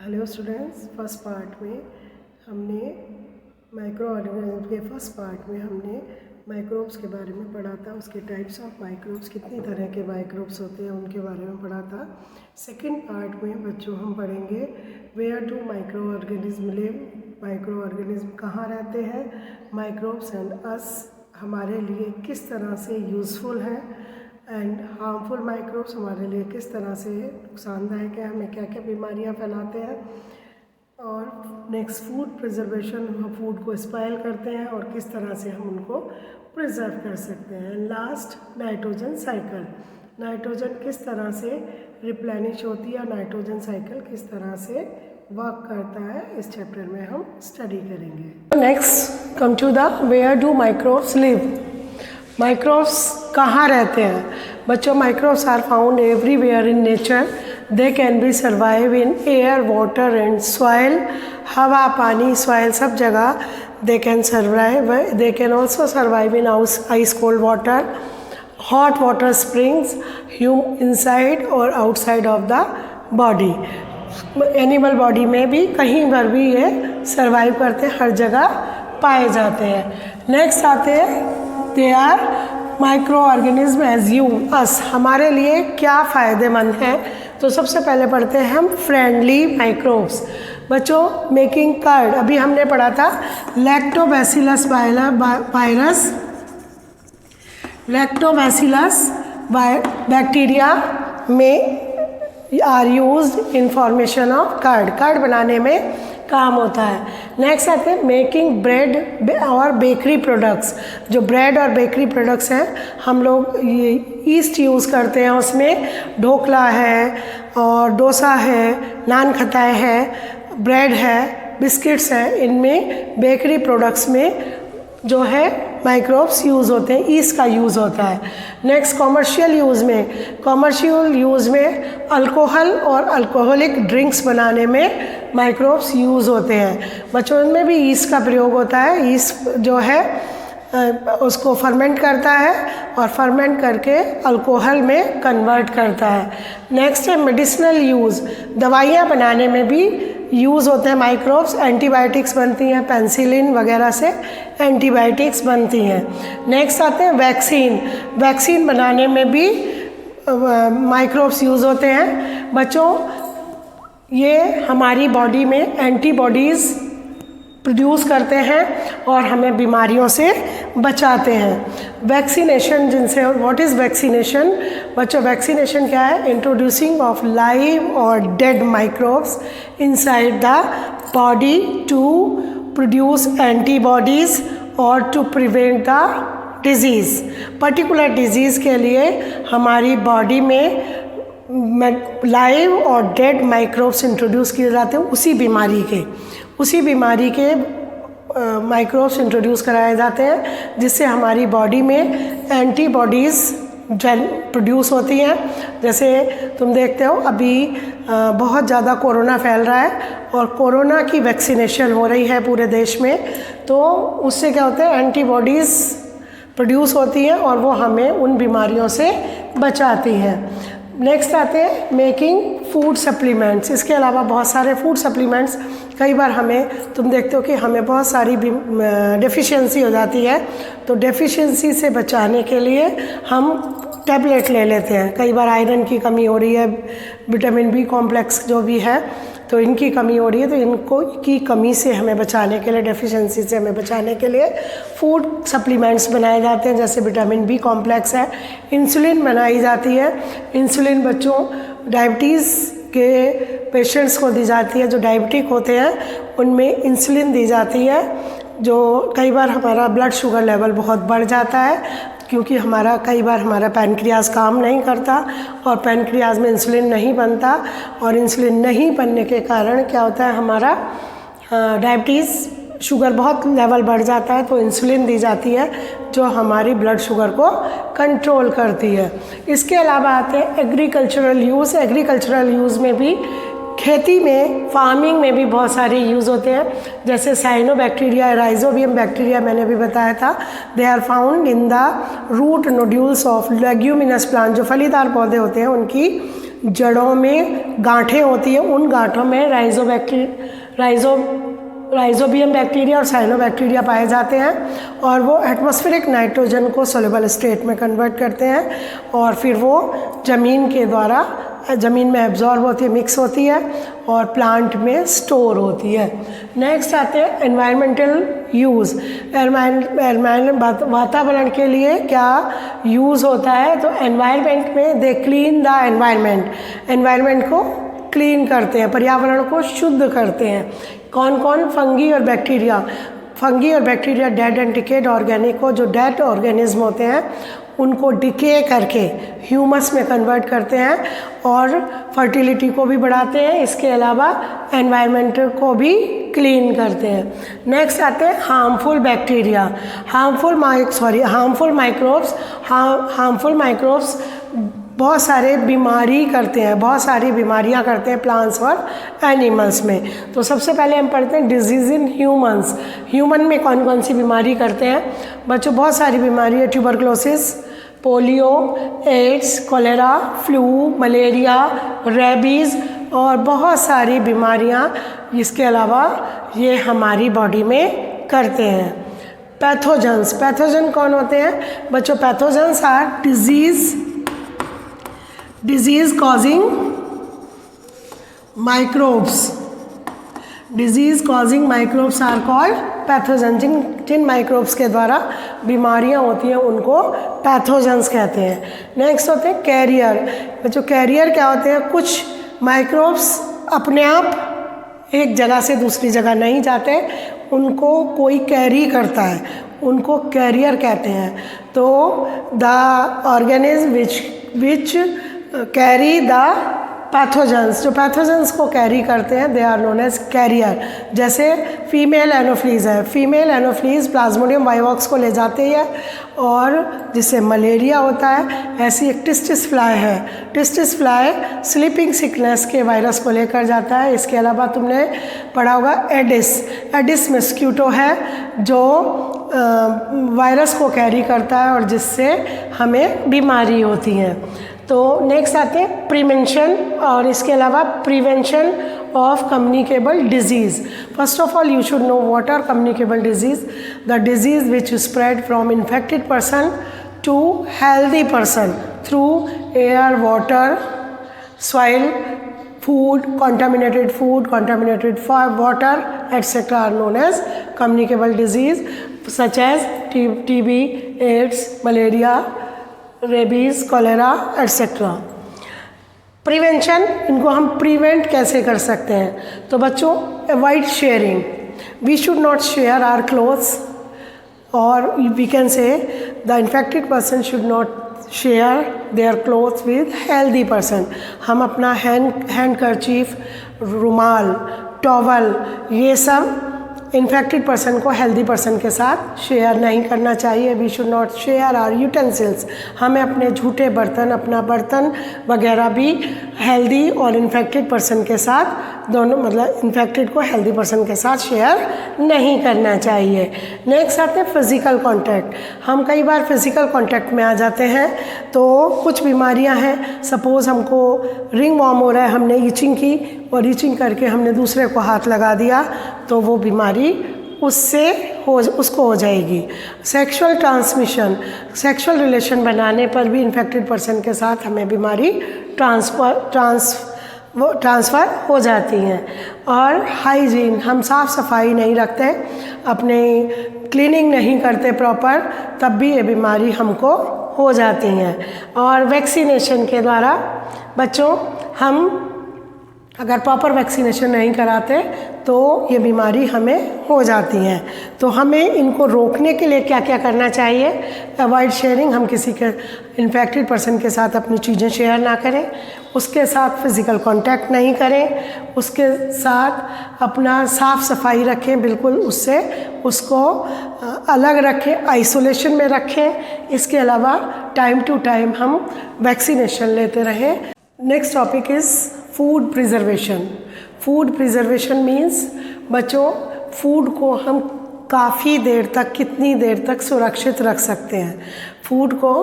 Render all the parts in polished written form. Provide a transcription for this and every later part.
Hello students, first part में हमने micro organism के फर्स्ट पार्ट में हमने माइक्रोब्स के बारे में पढ़ा था। उसके टाइप्स ऑफ माइक्रोब्स, कितनी तरह के माइक्रोब्स होते हैं उनके बारे में पढ़ा था। सेकंड पार्ट में बच्चों हम पढ़ेंगे where do microorganism live, microorganism कहाँ रहते हैं, माइक्रोब्स एंड अस हमारे लिए किस तरह से यूज़फुल हैं एंड हार्मफुल माइक्रोब्स हमारे लिए किस तरह से नुकसानदायक है, हमें क्या क्या बीमारियां फैलाते हैं। और नेक्स्ट फूड प्रिजर्वेशन, हम फूड को स्पॉइल करते हैं और किस तरह से हम उनको प्रिजर्व कर सकते हैं। लास्ट नाइट्रोजन साइकिल, नाइट्रोजन किस तरह से रिप्लेनिश होती है, नाइट्रोजन साइकिल किस तरह से वर्क करता है, इस चैप्टर में हम स्टडी करेंगे। Next come to the where do microbes live, microbes कहाँ रहते हैं बच्चों। Microbes are found everywhere in nature, they can be survive in air, water and soil, हवा, पानी, सॉइल सब जगह they can survive. They can also survive in ice cold water, hot water springs, inside और outside of the body. Animal body में भी कहीं पर भी ये सर्वाइव करते हैं, हर जगह पाए जाते हैं। नेक्स्ट आते हैं they are micro organism as you us, हमारे लिए क्या फ़ायदेमंद हैं। तो सबसे पहले पढ़ते हैं हम फ्रेंडली माइक्रोब्स। बच्चों मेकिंग कर्ड, अभी हमने पढ़ा था लैक्टोबैसिलस वायरस, लैक्टोबैसिलस बैक्टीरिया में are used in formation of curd, curd बनाने में काम होता है। नेक्स्ट आते हैं मेकिंग ब्रेड और बेकरी प्रोडक्ट्स, जो ब्रेड और बेकरी प्रोडक्ट्स हैं हम लोग ये ईस्ट यूज़ करते हैं, उसमें ढोकला है और डोसा है, नान खटाई है, ब्रेड है, बिस्किट्स हैं, इनमें बेकरी प्रोडक्ट्स में जो है माइक्रोब्स यूज़ होते हैं, ईस्ट का यूज़ होता है। नेक्स्ट कॉमर्शियल यूज़ में अल्कोहल और अल्कोहलिक ड्रिंक्स बनाने में माइक्रोब्स यूज़ होते हैं। बच्चों में भी ईस्ट का प्रयोग होता है, ईस्ट जो है उसको फर्मेंट करता है और फर्मेंट करके अल्कोहल में कन्वर्ट करता है। नेक्स्ट है मेडिसिनल यूज़, दवाइयाँ बनाने में भी यूज़ होते हैं माइक्रोब्स, एंटीबायोटिक्स बनती हैं, पेनिसिलिन वगैरह से एंटीबायोटिक्स बनती हैं। नेक्स्ट आते हैं वैक्सीन, वैक्सीन बनाने में भी माइक्रोब्स यूज़ होते हैं। बच्चों ये हमारी बॉडी में एंटीबॉडीज़ प्रोड्यूस करते हैं और हमें बीमारियों से बचाते हैं। वैक्सीनेशन जिनसे, व्हाट इज़ वैक्सीनेशन बच्चों, वैक्सीनेशन क्या है, इंट्रोड्यूसिंग ऑफ लाइव और dead microbes inside the body to produce antibodies और to prevent the disease. Particular disease के लिए हमारी बॉडी में लाइव और डेड माइक्रोब्स इंट्रोड्यूस किए जाते हैं, उसी बीमारी के माइक्रोब्स इंट्रोड्यूस कराए जाते हैं, जिससे हमारी बॉडी में एंटीबॉडीज़ प्रोड्यूस होती हैं। जैसे तुम देखते हो अभी बहुत ज़्यादा कोरोना फैल रहा है और कोरोना की वैक्सीनेशन हो रही है पूरे देश में, तो उससे क्या होता है, एंटीबॉडीज़ प्रोड्यूस होती हैं और वो हमें उन बीमारियों से बचाती हैं। नेक्स्ट आते हैं मेकिंग फूड सप्लीमेंट्स, इसके अलावा बहुत सारे फूड सप्लीमेंट्स, कई बार हमें तुम देखते हो कि हमें बहुत सारी डेफिशिएंसी हो जाती है, तो डेफिशिएंसी से बचाने के लिए हम टैबलेट ले लेते हैं। कई बार आयरन की कमी हो रही है, विटामिन बी कॉम्प्लेक्स जो भी है, तो इनकी कमी हो रही है, तो इनको की कमी से हमें बचाने के लिए, डेफिशिएंसी से हमें बचाने के लिए फूड सप्लीमेंट्स बनाए जाते हैं। जैसे विटामिन बी कॉम्प्लेक्स है, इंसुलिन बनाई जाती है। इंसुलिन बच्चों डायबिटीज़ के पेशेंट्स को दी जाती है, जो डायबिटिक होते हैं उनमें इंसुलिन दी जाती है। जो कई बार हमारा ब्लड शुगर लेवल बहुत बढ़ जाता है, क्योंकि कई बार हमारा पैनक्रियाज काम नहीं करता और पैनक्रियाज में इंसुलिन नहीं बनता, और इंसुलिन नहीं बनने के कारण क्या होता है, हमारा डायबिटीज़ शुगर बहुत लेवल बढ़ जाता है, तो इंसुलिन दी जाती है जो हमारी ब्लड शुगर को कंट्रोल करती है। इसके अलावा आते हैं एग्रीकल्चरल यूज़, एग्रीकल्चरल यूज़ में भी खेती में, फार्मिंग में भी बहुत सारे यूज़ होते हैं। जैसे साइनोबैक्टीरिया, राइजोबियम बैक्टीरिया मैंने भी बताया था, they are found in the root nodules of leguminous plant, जो फलीदार पौधे होते हैं उनकी जड़ों में गांठें होती हैं, उन गांठों में राइजोबियम बैक्टीरिया और साइनोबैक्टीरिया पाए जाते हैं और वो एटमॉस्फेरिक नाइट्रोजन को सोल्यूबल स्टेट में कन्वर्ट करते हैं और फिर वो ज़मीन के द्वारा ज़मीन में एब्जॉर्ब होती है, मिक्स होती है और प्लांट में स्टोर होती है। नेक्स्ट आते हैं एनवायरमेंटल यूज़। वातावरण के लिए क्या यूज़ होता है, तो एनवायरनमेंट में दे क्लीन द एनवायरनमेंट को क्लीन करते हैं, पर्यावरण को शुद्ध करते हैं। कौन कौन? फंगी और bacteria dead and decade organic को, जो डेड ऑर्गेनिज्म होते हैं उनको डिके करके ह्यूमस में कन्वर्ट करते हैं और फर्टिलिटी को भी बढ़ाते हैं, इसके अलावा एनवायरनमेंट को भी क्लीन करते हैं। नेक्स्ट आते हैं harmful bacteria, harmful microbes. Harmful microbes बहुत सारी बीमारियां करते हैं प्लांट्स और एनिमल्स में। तो सबसे पहले हम पढ़ते हैं डिजीज़ इन ह्यूमंस। ह्यूमन में कौन कौन सी बीमारी करते हैं बच्चों? बहुत सारी बीमारी है, tuberculosis, polio, AIDS, cholera, flu, malaria, rabies और बहुत सारी बीमारियां इसके अलावा ये हमारी बॉडी में करते हैं। पैथोजन कौन होते हैं बच्चों? Pathogens are disease causing microbes are called pathogen. जिन माइक्रोब्स के द्वारा बीमारियां होती हैं उनको पैथोजन्स कहते हैं। नेक्स्ट होते हैं कैरियर। बच्चों कैरियर क्या होते हैं? कुछ माइक्रोब्स अपने आप एक जगह से दूसरी जगह नहीं जाते, उनको कोई कैरी करता है, उनको कैरियर कहते हैं। तो the organism which carry the pathogens, जो पैथोजन्स को कैरी करते हैं they are known as carrier. जैसे फीमेल एनोफ्लीज है, फीमेल एनोफ्लीज प्लाज्मोडियम वाइवॉक्स को ले जाती है और जिससे मलेरिया होता है। ऐसी एक टिस्टिस फ्लाई है, टिस्टिस फ्लाई स्लीपिंग सिकनेस के वायरस को लेकर जाता है। इसके अलावा तुमने पढ़ा होगा एडिस मस्क्यूटो है जो वायरस को कैरी करता है और जिससे हमें बीमारी होती है। तो नेक्स्ट आते हैं प्रिवेंशन और इसके अलावा prevention of communicable disease. First of all you should know what are communicable disease. The disease which spread from infected person to healthy person through air, water, soil, food, contaminated water, etc. are known as communicable disease such as TB, AIDS, malaria, rabies, cholera etcetera. Prevention, इनको हम prevent कैसे कर सकते हैं? तो बच्चों avoid sharing, we should not share our clothes और we can say the infected person should not share their clothes with healthy person. हम अपना हैंड करचीफ, रुमाल, टॉवल ये सब इन्फेक्टेड पर्सन को हेल्दी पर्सन के साथ शेयर नहीं करना चाहिए। We should not share our utensils. हमें अपने झूठे बर्तन, अपना बर्तन वगैरह भी हेल्दी और इन्फेक्टेड पर्सन के साथ दोनों, मतलब इन्फेक्टेड को हेल्दी पर्सन के साथ शेयर नहीं करना चाहिए। नेक्स्ट आते हैं फिज़िकल कॉन्टैक्ट। हम कई बार फिज़िकल कॉन्टैक्ट में आ जाते हैं तो कुछ बीमारियां हैं, सपोज़ हमको रिंग वॉर्म हो रहा है, हमने ईचिंग की और ईचिंग करके हमने दूसरे को हाथ लगा दिया तो वो बीमारी उसको हो जाएगी। सेक्सुअल ट्रांसमिशन, सेक्सुअल रिलेशन बनाने पर भी इन्फेक्टेड पर्सन के साथ हमें बीमारी ट्रांसफ़र हो जाती हैं। और हाइजीन, हम साफ़ सफाई नहीं रखते, अपने क्लीनिंग नहीं करते प्रॉपर, तब भी ये बीमारी हमको हो जाती हैं। और वैक्सीनेशन के द्वारा बच्चों हम अगर प्रॉपर वैक्सीनेशन नहीं कराते तो ये बीमारी हमें हो जाती हैं। तो हमें इनको रोकने के लिए क्या क्या करना चाहिए? अवॉइड शेयरिंग, हम किसी के इन्फेक्टेड पर्सन के साथ अपनी चीज़ें शेयर ना करें, उसके साथ फिज़िकल कांटेक्ट नहीं करें, उसके साथ अपना साफ़ सफाई रखें, बिल्कुल उसको अलग रखें, आइसोलेशन में रखें। इसके अलावा टाइम टू टाइम हम वैक्सीनेशन लेते रहें। Next topic is food preservation. Food preservation means बच्चों फूड को हम काफ़ी देर तक, कितनी देर तक सुरक्षित रख सकते हैं। फूड को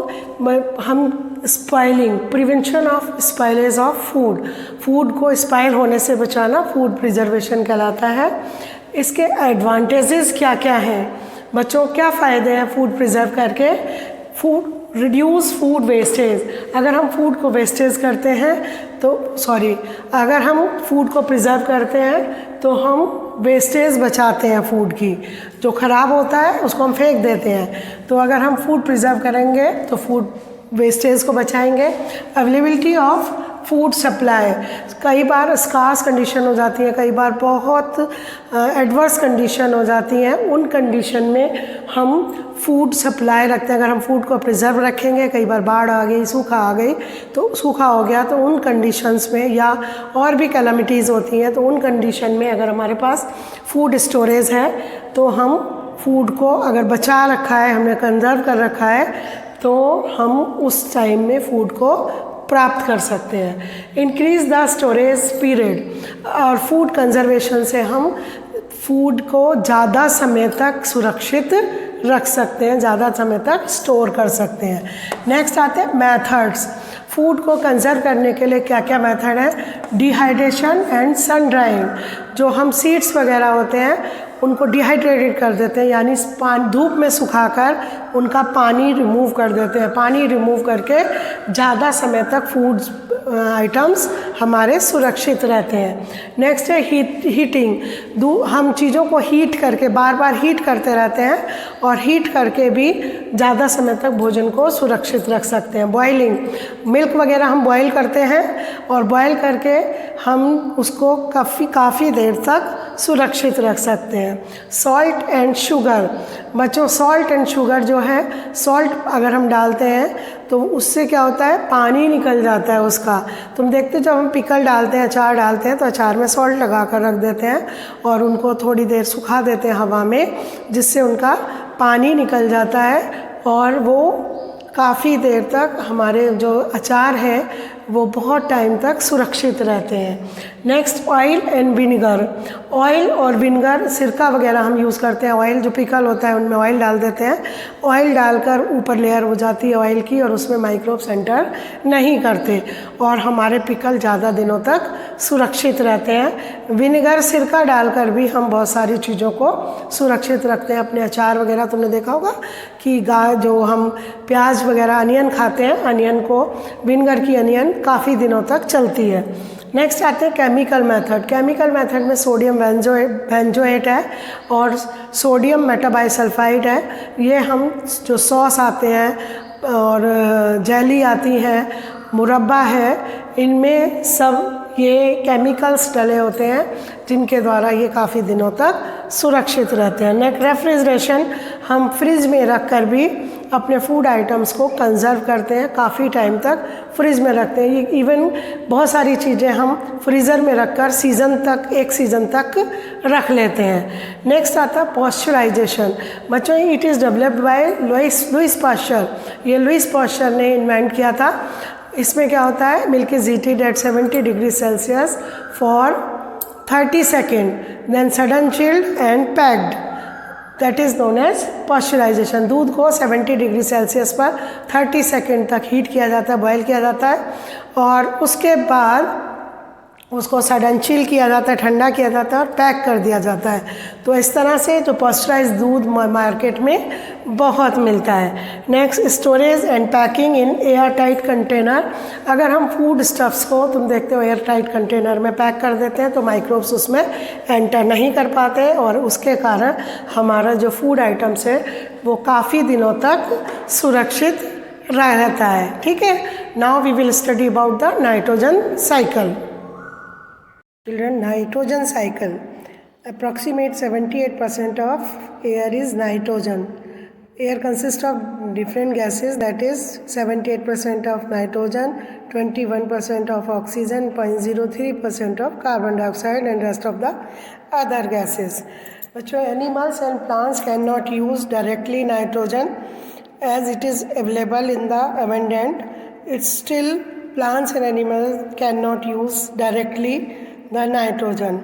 हम spoiling, prevention of spoilage of food, food को स्पाइल होने से बचाना फूड प्रिजर्वेशन कहलाता है। इसके एडवांटेजेस क्या क्या हैं बच्चों, क्या फ़ायदे हैं फूड प्रिजर्व करके? फूड रिड्यूस फूड वेस्टेज, अगर हम फूड को वेस्टेज करते हैं तो अगर हम फूड को प्रिजर्व करते हैं तो हम वेस्टेज बचाते हैं फूड की, जो ख़राब होता है उसको हम फेंक देते हैं। तो अगर हम फूड प्रिजर्व करेंगे तो फूड वेस्टेज को बचाएंगे। अवेलेबिलिटी ऑफ फूड सप्लाई, कई बार स्कार्स कंडीशन हो जाती है, कई बार बहुत एडवर्स कंडीशन हो जाती हैं, उन कंडीशन में हम फूड सप्लाई रखते हैं। अगर हम फूड को प्रिजर्व रखेंगे, कई बार बाढ़ आ गई, सूखा आ गई, तो सूखा हो गया तो उन कंडीशंस में, या और भी कैलामिटीज़ होती हैं, तो उन कंडीशन में अगर हमारे पास फूड स्टोरेज है तो हम फूड को अगर बचा रखा है, हमने कंजर्व कर रखा है, तो हम उस टाइम में फूड को प्राप्त कर सकते हैं। इंक्रीज़ द स्टोरेज पीरियड, और फूड कंजर्वेशन से हम फूड को ज़्यादा समय तक सुरक्षित रख सकते हैं, ज़्यादा समय तक स्टोर कर सकते हैं। नेक्स्ट आते हैं मेथड्स, फूड को कंजर्व करने के लिए क्या क्या मेथड है? डिहाइड्रेशन एंड सन ड्राइंग, जो हम सीड्स वगैरह होते हैं उनको डिहाइड्रेटेड कर देते हैं, यानी धूप में सुखाकर उनका पानी रिमूव कर देते हैं। पानी रिमूव करके ज़्यादा समय तक फूड आइटम्स हमारे सुरक्षित रहते हैं। नेक्स्ट है हीटिंग, हम चीज़ों को हीट करके बार बार हीट करते रहते हैं, और हीट करके भी ज़्यादा समय तक भोजन को सुरक्षित रख सकते हैं। बॉइलिंग, मिल्क वगैरह हम बॉयल करते हैं, और बॉयल करके हम उसको काफ़ी देर तक सुरक्षित रख सकते हैं। सॉल्ट एंड शुगर, बच्चों सॉल्ट एंड शुगर जो है, सॉल्ट अगर हम डालते हैं तो उससे क्या होता है, पानी निकल जाता है उसका। तुम देखते हो जब हम पिकल डालते हैं, अचार डालते हैं, तो अचार में सॉल्ट लगा कर रख देते हैं और उनको थोड़ी देर सुखा देते हैं हवा में, जिससे उनका पानी निकल जाता है और वो काफ़ी देर तक हमारे जो अचार है वो बहुत टाइम तक सुरक्षित रहते हैं। Next oil and vinegar, oil और विनेगर, सिरका वगैरह हम यूज़ करते हैं। ऑयल जो पिकल होता है उनमें ऑयल डाल देते हैं, ऑयल डालकर ऊपर लेयर हो जाती है ऑयल की, और उसमें माइक्रोब्स एंटर नहीं करते और हमारे पिकल ज़्यादा दिनों तक सुरक्षित रहते हैं। विनेगर, सिरका डालकर भी हम बहुत सारी चीज़ों को सुरक्षित रखते हैं। अपने अचार वगैरह तुमने देखा होगा कि जो हम प्याज वगैरह अनियन खाते हैं, अनियन को विनेगर की अनियन काफ़ी दिनों तक चलती है। नेक्स्ट आते हैं केमिकल मेथड। केमिकल मेथड में सोडियम बेंजोएट है और सोडियम मेटाबाइसल्फाइड है। ये हम जो सॉस आते हैं और जेली आती हैं, मुरब्बा है, इनमें सब ये केमिकल्स डले होते हैं जिनके द्वारा ये काफ़ी दिनों तक सुरक्षित रहते हैं। नेक्स्ट रेफ्रिजरेशन, हम फ्रिज में रख कर भी अपने फूड आइटम्स को कंजर्व करते हैं, काफ़ी टाइम तक फ्रिज में रखते हैं। ये इवन बहुत सारी चीज़ें हम फ्रीज़र में रखकर एक सीज़न तक रख लेते हैं। नेक्स्ट आता है पॉस्चराइजेशन। बच्चों it is developed by Louis Pasteur, ये लुइस पास्चर ने इन्वेंट किया था। इसमें क्या होता है, milk is heated at 70 degree Celsius for 30 second, then sudden chilled and packed, that is known as pasteurization. दूध को 70 डिग्री सेल्सियस पर 30 सेकेंड तक हीट किया जाता है, बॉयल किया जाता है, और उसके बाद उसको सडन चिल किया जाता है, ठंडा किया जाता है और पैक कर दिया जाता है। तो इस तरह से जो पॉस्चराइज दूध मार्केट में बहुत मिलता है। Next storage and packing in air tight container. अगर हम फूड स्टफ्स को तुम देखते हो एयर टाइट कंटेनर में पैक कर देते हैं तो माइक्रोब्स उसमें एंटर नहीं कर पाते और उसके कारण हमारा जो फूड आइटम्स है वो काफ़ी दिनों तक सुरक्षित रहता है। ठीक है, now we will study about the nitrogen cycle. Children, nitrogen cycle. Approximate 78% of air is nitrogen. Air consists of different gases, that is 78% of nitrogen, 21% of oxygen, 0.03% of carbon dioxide and rest of the other gases. Bachcho, animals and plants cannot use directly nitrogen as it is available in the abundant. It's still plants and animals cannot use directly the nitrogen,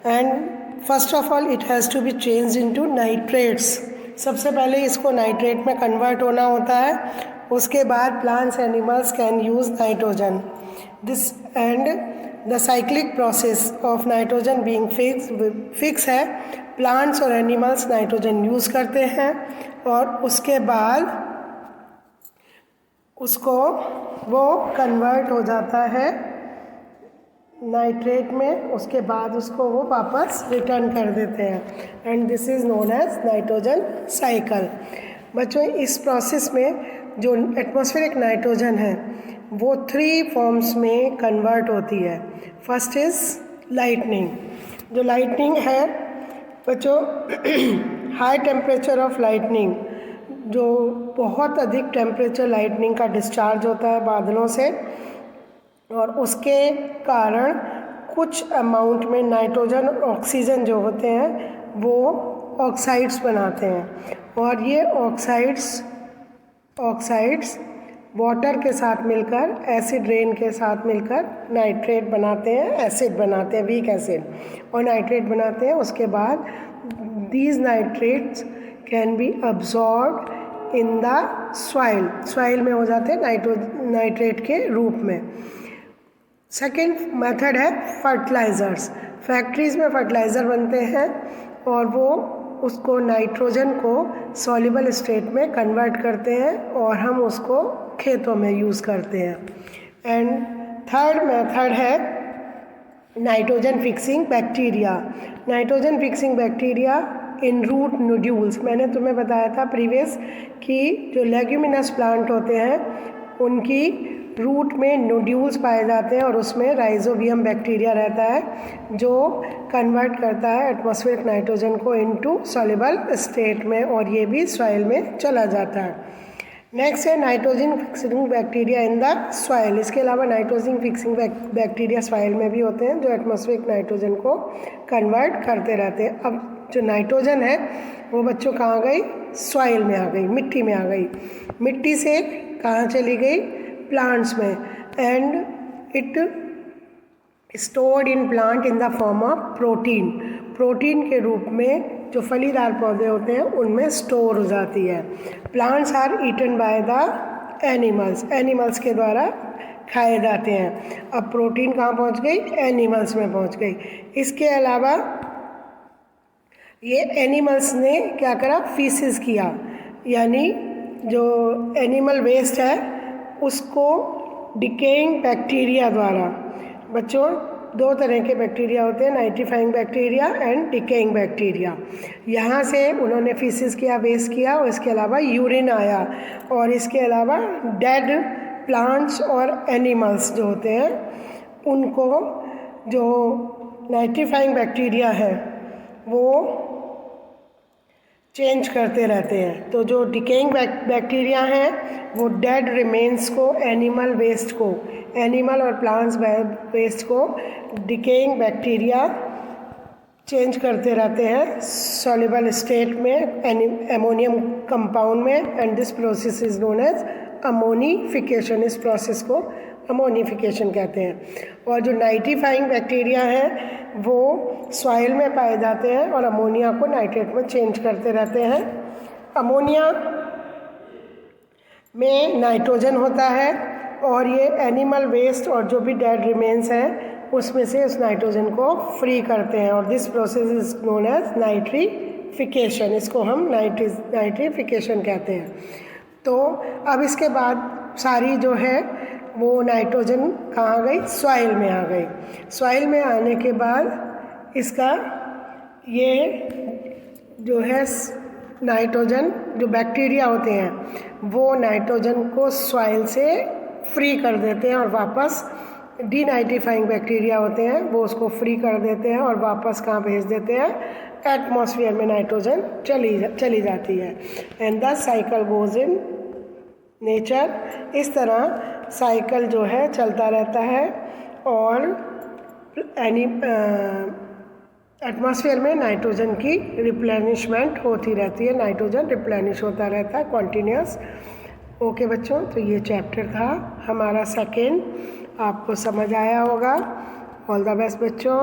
and first of all it has to be changed into nitrates. सबसे पहले इसको nitrate में convert होना होता है, उसके बाद plants animals can use nitrogen this and the cyclic process of nitrogen being fix है। प्लांट्स और एनिमल्स नाइट्रोजन यूज़ करते हैं और उसके बाद उसको वो कन्वर्ट हो जाता है नाइट्रेट में, उसके बाद उसको वो वापस रिटर्न कर देते हैं and this is known as nitrogen cycle. बच्चों इस प्रोसेस में जो एटमॉस्फेरिक नाइट्रोजन है वो 3 फॉर्म्स में कन्वर्ट होती है। First is lightning. जो लाइटनिंग है बच्चों हाई टेम्परेचर ऑफ लाइटनिंग, जो बहुत अधिक टेम्परेचर लाइटनिंग का डिस्चार्ज होता है बादलों से और उसके कारण कुछ अमाउंट में नाइट्रोजन और ऑक्सीजन जो होते हैं वो ऑक्साइड्स बनाते हैं और ये ऑक्साइड्स वाटर के साथ मिलकर एसिड रेन के साथ मिलकर नाइट्रेट बनाते हैं, एसिड बनाते हैं, वीक एसिड और नाइट्रेट बनाते हैं। उसके बाद these nitrates can be absorbed in the soil में हो जाते हैं नाइट्रेट के रूप में। सेकेंड मेथड है फर्टिलाइज़र्स। फैक्ट्रीज़ में फर्टिलाइज़र बनते हैं और वो उसको नाइट्रोजन को सॉल्युबल स्टेट में कन्वर्ट करते हैं और हम उसको खेतों में यूज़ करते हैं। एंड थर्ड मेथड है nitrogen fixing bacteria. Nitrogen fixing bacteria in root nodules, मैंने तुम्हें बताया था प्रीवियस कि जो लेग्यूमिनस प्लांट होते हैं उनकी रूट में नोड्यूल्स पाए जाते हैं और उसमें राइजोबियम बैक्टीरिया रहता है जो कन्वर्ट करता है एटमॉस्फेरिक नाइट्रोजन को इनटू सॉल्युबल स्टेट में और ये भी सॉइल में चला जाता है। नेक्स्ट है nitrogen fixing bacteria in the soil. इसके अलावा नाइट्रोजन फिक्सिंग बैक्टीरिया सॉइल में भी होते हैं जो एटमॉस्फेरिक नाइट्रोजन को कन्वर्ट करते रहते हैं। अब जो नाइट्रोजन है वो बच्चों कहाँ गई? सॉइल में आ गई, मिट्टी में आ गई। मिट्टी से कहाँ चली गई? प्लांट्स में and it stored in plant in the form of protein. Protein के रूप में जो फलीदार पौधे होते हैं उनमें स्टोर हो जाती है। Plants are eaten by the animals के द्वारा खाए जाते हैं। अब प्रोटीन कहाँ पहुँच गई? एनिमल्स में पहुँच गई। इसके अलावा ये एनिमल्स ने क्या करा? फीसिस किया, यानी जो एनिमल वेस्ट है उसको डिकेइंग बैक्टीरिया द्वारा। बच्चों 2 तरह के बैक्टीरिया होते हैं, nitrifying bacteria and decaying bacteria. यहाँ से उन्होंने फीसिस किया, वेस्ट किया और इसके अलावा यूरिन आया और इसके अलावा डेड प्लांट्स और एनिमल्स जो होते हैं उनको जो नाइट्रीफाइंग बैक्टीरिया है वो चेंज करते रहते हैं। तो जो डिकेइंग बैक्टीरिया हैं वो डेड रिमेन्स को, एनिमल वेस्ट को, एनिमल और प्लांट्स वेस्ट को डिकेइंग बैक्टीरिया चेंज करते रहते हैं सॉल्युबल स्टेट में एमोनियम कंपाउंड में and this process is known as ammonification. इस प्रोसेस को अमोनिफिकेशन कहते हैं। और जो नाइट्रीफाइंग बैक्टीरिया हैं वो सॉइल में पाए जाते हैं और अमोनिया को नाइट्रेट में चेंज करते रहते हैं। अमोनिया में नाइट्रोजन होता है और ये एनिमल वेस्ट और जो भी डेड रिमेन्स हैं उसमें से उस नाइट्रोजन को फ्री करते हैं और this process is known as nitrification. इसको हम नाइट्रीफिकेशन कहते हैं। तो अब इसके बाद सारी जो है वो नाइट्रोजन कहाँ गई? सॉइल में आ गई। सॉइल में आने के बाद इसका ये जो है नाइट्रोजन, जो बैक्टीरिया होते हैं वो नाइट्रोजन को सॉइल से फ्री कर देते हैं और वापस डीनाइट्रीफाइंग बैक्टीरिया होते हैं वो उसको फ्री कर देते हैं और वापस कहाँ भेज देते हैं? एटमॉस्फेयर में नाइट्रोजन चली जाती है and the cycle goes in nature. इस तरह साइकिल जो है चलता रहता है और एटमॉस्फेयर में नाइट्रोजन की रिप्लेनिशमेंट होती रहती है, नाइट्रोजन रिप्लेनिश होता रहता है कॉन्टीन्यूस। ओके बच्चों, तो ये चैप्टर था हमारा सेकेंड, आपको समझ आया होगा। ऑल द बेस्ट बच्चों।